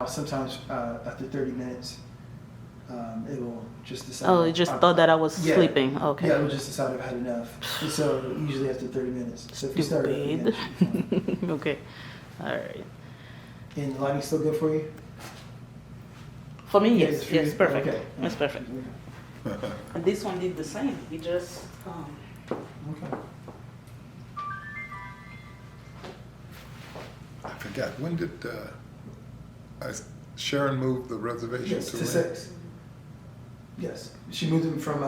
sometimes after 30 minutes, it'll just decide. Oh, it just thought that I was sleeping. Okay. Yeah, it'll just decide I've had enough. And so usually after 30 minutes. So if you start it again, it should be fine. Okay. All right. And the lighting's still good for you? For me, Yeah, yes. it's for Yes, you? perfect. Okay. It's perfect. And this one did the same. It just. Okay. I forgot, when did Sharon move the reservation Yes, to to when? 6. Yes. She moved them from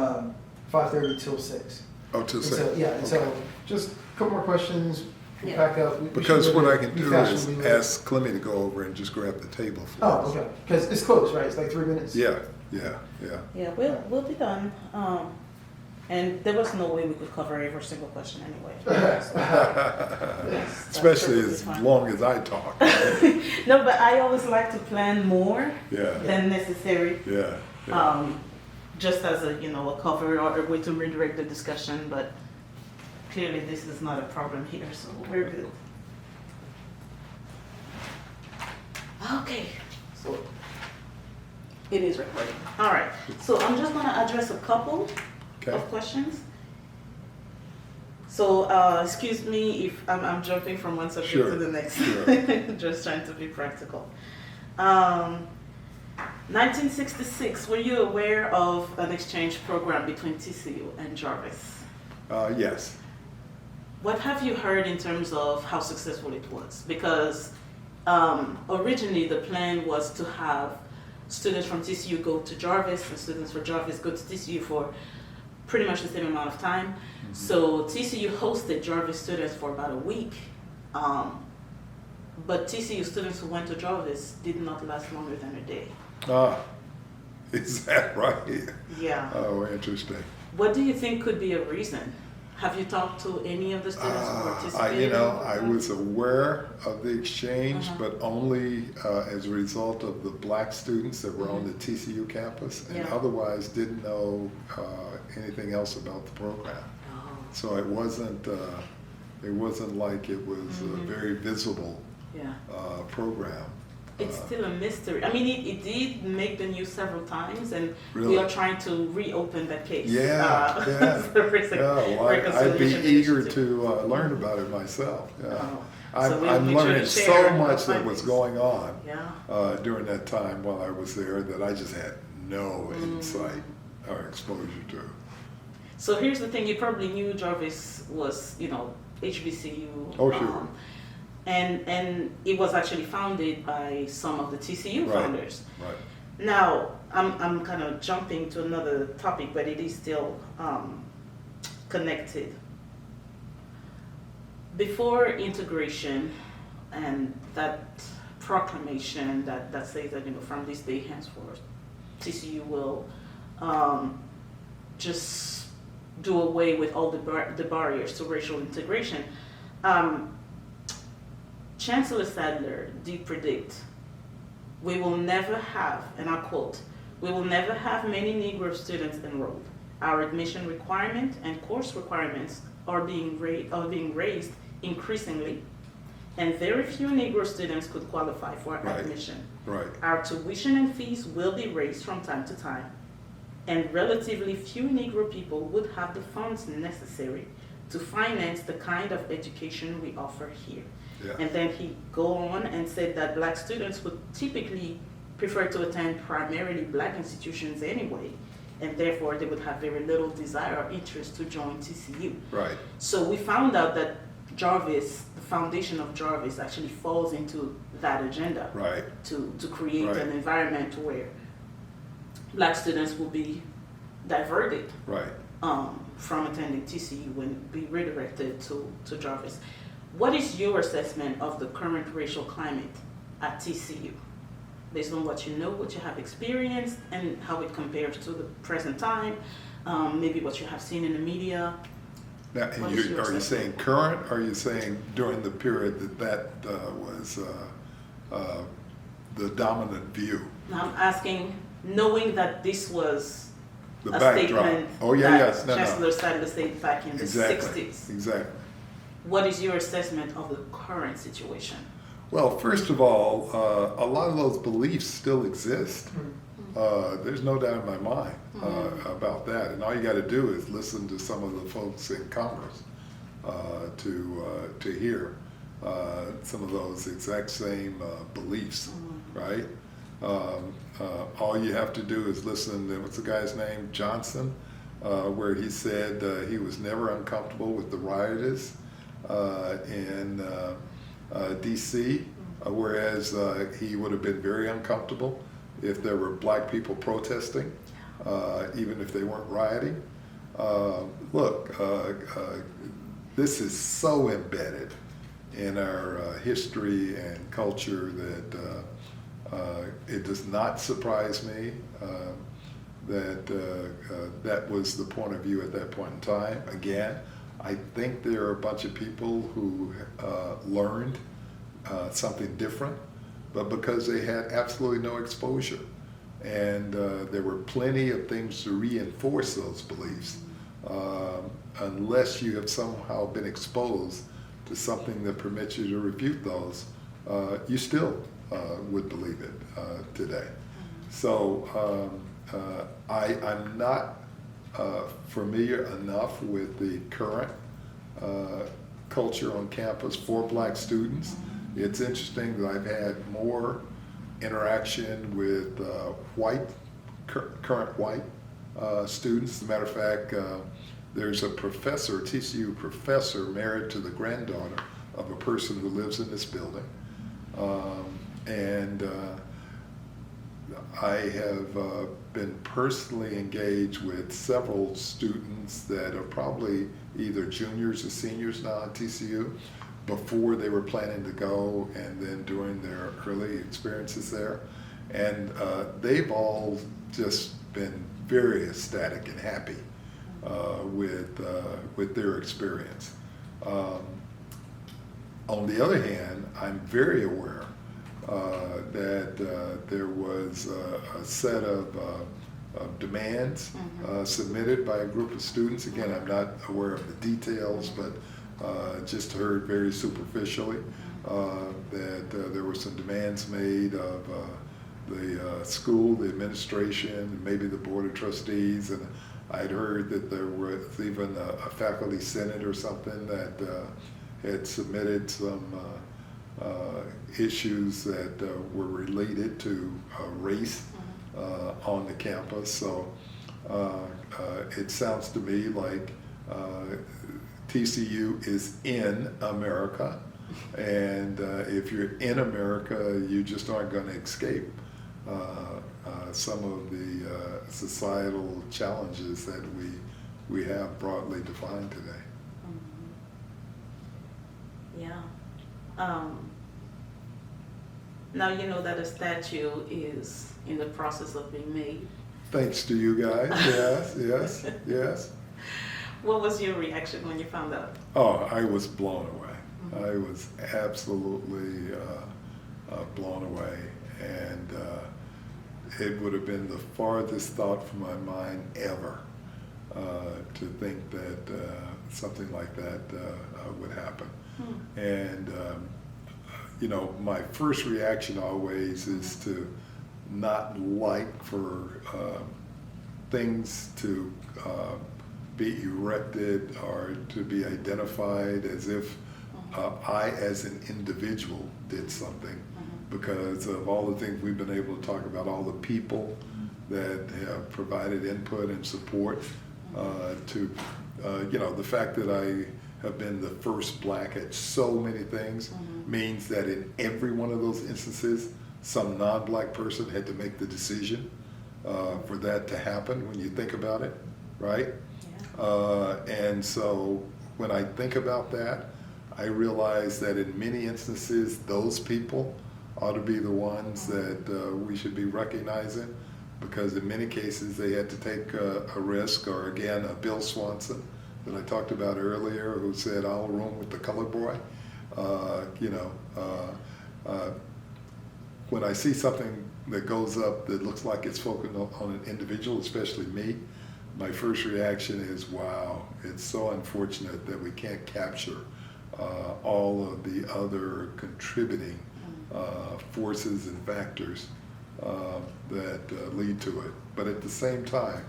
5:30 till 6. Oh, to And 6. so, yeah, and so Okay. just a couple more questions, we'll Yeah. back up. We Because should what really I can be do fast is when we leave. ask Clemmy to go over and just grab the table for Oh, us. okay. Because it's close, right? It's like 3 minutes? Yeah. Yeah, we'll be done. And there was no way we could cover every single question anyway. That's Especially perfectly as fine. long as I talk. No, but I always like to plan more Yeah, than necessary. yeah. Just as a cover or a way to redirect the discussion, but clearly this is not a problem here, so we're good. Okay, so it is recording. All right, so I'm just gonna address a couple Okay. of questions. So excuse me if I'm jumping from one subject Sure, to the next. sure. Just trying to be practical. 1966, were you aware of an exchange program between TCU and Jarvis? Yes. What have you heard in terms of how successful it was? Because originally the plan was to have students from TCU go to Jarvis and students from Jarvis go to TCU for pretty much the same amount of time. Mm-hmm. So TCU hosted Jarvis students for about a week. But TCU students who went to Jarvis did not last longer than a day. Is that right? Yeah. Oh, interesting. What do you think could be a reason? Have you talked to any of the students who participated? I was aware of the exchange, but only as a result of the black students that were on the TCU campus, and Yeah. otherwise didn't know anything else about the program. Oh, So it wasn't like it was a very visible yeah. program. It's still a mystery. I mean, it did make the news several times, and we Really? are trying to reopen that case. Yeah. for Well, I'd be reconciliation eager initiative. to learn about it myself. Yeah. Oh. I'm, So we'll I'm make sure to learning share so our much that was findings. going on Yeah. during that time while I was there that I just had no insight or exposure to. So here's the thing: you probably knew Jarvis was, HBCU. Oh, sure. And it was actually founded by some of the TCU Right. founders. Right. Now, I'm kind of jumping to another topic, but it is still connected. Before integration and that proclamation that says that, from this day henceforth, TCU will just do away with all the barriers to racial integration. Chancellor Sadler did predict, we will never have, and I quote, we will never have many Negro students enrolled. Our admission requirement and course requirements are being raised increasingly, and very few Negro students could qualify for Right. admission. Right. Our tuition and fees will be raised from time to time, and relatively few Negro people would have the funds necessary to finance the kind of education we offer here. Yeah. And then he go on and said that black students would typically prefer to attend primarily black institutions anyway, and therefore they would have very little desire or interest to join TCU. Right. So we found out that Jarvis, the foundation of Jarvis, actually falls into that agenda Right. to create Right. an environment where black students will be diverted Right. from attending TCU and be redirected to Jarvis. What is your assessment of the current racial climate at TCU? Based on what you know, what you have experienced, and how it compares to the present time, maybe what you have seen in the media. Now, What and is your are you assessment? saying current, or are you saying during the period that was the dominant view? Now I'm asking, knowing that this was The a backdrop. statement Oh, yeah, that yes. No, Chancellor no. Sadler said back in the Exactly. 60s. Exactly. What is your assessment of the current situation? Well, first of all, a lot of those beliefs still exist. There's no doubt in my mind about that. And all you got to do is listen to some of the folks in Congress to hear some of those exact same beliefs, right? All you have to do is listen to, what's the guy's name, Johnson, where he said he was never uncomfortable with the rioters in DC, whereas he would have been very uncomfortable if there were black people protesting, even if they weren't rioting. Look, this is so embedded in our history and culture that it does not surprise me that that was the point of view at that point in time. Again, I think there are a bunch of people who learned something different, but because they had absolutely no exposure. And there were plenty of things to reinforce those beliefs. Unless you have somehow been exposed to something that permits you to refute those, you still would believe it today. So I'm not familiar enough with the current culture on campus for black students. It's interesting that I've had more interaction with current white students. As a matter of fact, there's a professor, a TCU professor, married to the granddaughter of a person who lives in this building. And I have been personally engaged with several students that are probably either juniors or seniors now at TCU, before they were planning to go, and then during their early experiences there. And they've all just been very ecstatic and happy with their experience. On the other hand, I'm very aware that there was a set of demands submitted by a group of students. Again, I'm not aware of the details, but just heard very superficially that there were some demands made of the school, the administration, maybe the board of trustees, and I'd heard that there was even a faculty senate or something that had submitted some issues that were related to race on the campus. So it sounds to me like TCU is in America, and if you're in America, you just aren't going to escape some of the societal challenges that we have broadly defined today. Yeah. Now you know that a statue is in the process of being made. Thanks to you guys. Yes. What was your reaction when you found out? Oh, I was blown away. I was absolutely blown away, and it would have been the farthest thought from my mind ever to think that something like that would happen. And my first reaction always is to not like for things to be erected or to be identified as if I as an individual did something, because of all the things we've been able to talk about, all the people that have provided input and support to, the fact that I have been the first black at so many things means that in every one of those instances, some non-black person had to make the decision for that to happen when you think about it, right? Yeah. And so when I think about that, I realize that in many instances, those people ought to be the ones that we should be recognizing, because in many cases they had to take a risk, or again, Bill Swanson that I talked about earlier, who said, "I'll room with the colored boy." When I see something that goes up that looks like it's focused on an individual, especially me, my first reaction is, wow, it's so unfortunate that we can't capture all of the other contributing forces and factors that lead to it. But at the same time,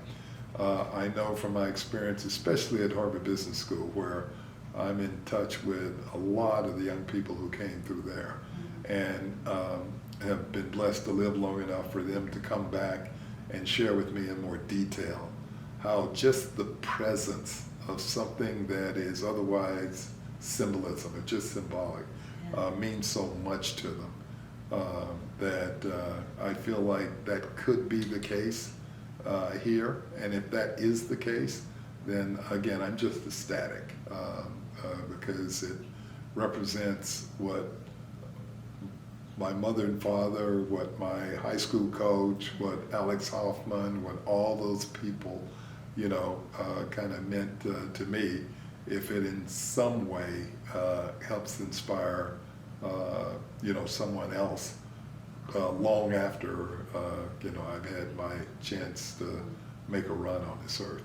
I know from my experience, especially at Harvard Business School, where I'm in touch with a lot of the young people who came through there, and have been blessed to live long enough for them to come back and share with me in more detail how just the presence of something that is otherwise symbolism or just symbolic means so much to them, that I feel like that could be the case here. And if that is the case, then again, I'm just ecstatic, because it represents what my mother and father, what my high school coach, what Alex Hoffman, what all those people, kind of meant to me. If it in some way helps inspire, someone else long after, I've had my chance to make a run on this earth.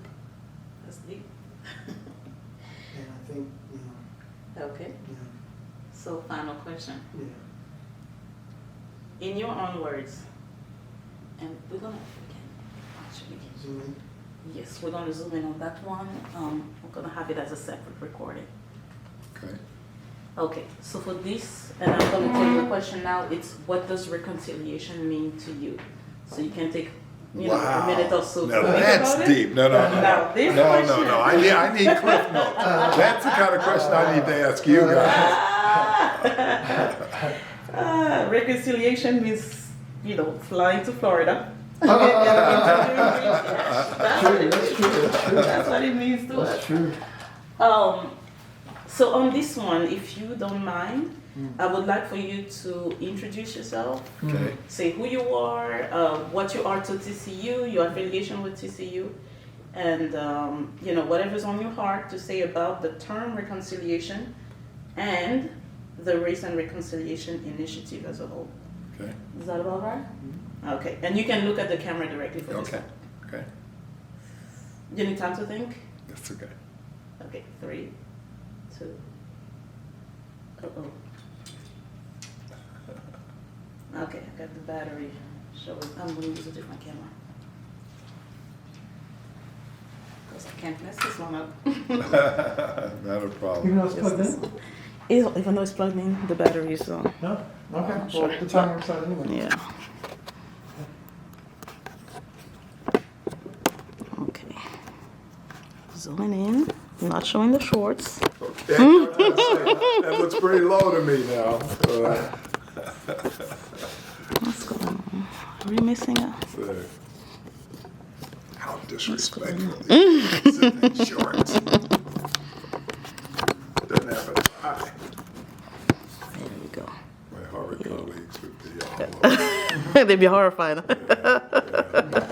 That's deep. And I think, Okay. So final question. yeah. In your own words, and we're gonna Zoom in. yes, we're gonna zoom in on that one. We're gonna have it as a separate recording. Okay. Okay, so for this, and I'm gonna tell you the question now, it's what does reconciliation mean to you? So you can take, a minute or so to Now think that's about deep. it. No. Now, this question. No. I need cliff notes. That's the kind of question I need to ask you guys. Reconciliation means, flying to Florida. That's true. That's what it means to us. That's true. So on this one, if you don't mind, I would like for you to introduce yourself, Okay. say who you are, what you are to TCU, your affiliation with TCU, and whatever's on your heart to say about the term reconciliation and the Race and Reconciliation Initiative as a whole. Okay. Is that about right? Okay, and you can look at the camera directly for this Okay. one. Okay. You need time to think? That's okay. Okay, 3, 2. Uh-oh. Okay, I got the battery showing. I'm going to use a different camera. Because I can't mess this one up. Not a problem. Even though it's plugged in? Even though it's plugged in, the battery is on. No? Okay. Sure. Well, the timer started anyway. Yeah. Okay. Zooming in. Not showing the shorts. Okay. That looks pretty low to me now. What's going on? Are we missing a? How disrespectful. Sitting in shorts. Doesn't have a tie. There we go. My Harvard colleagues would be all over. They'd be horrified. Yeah.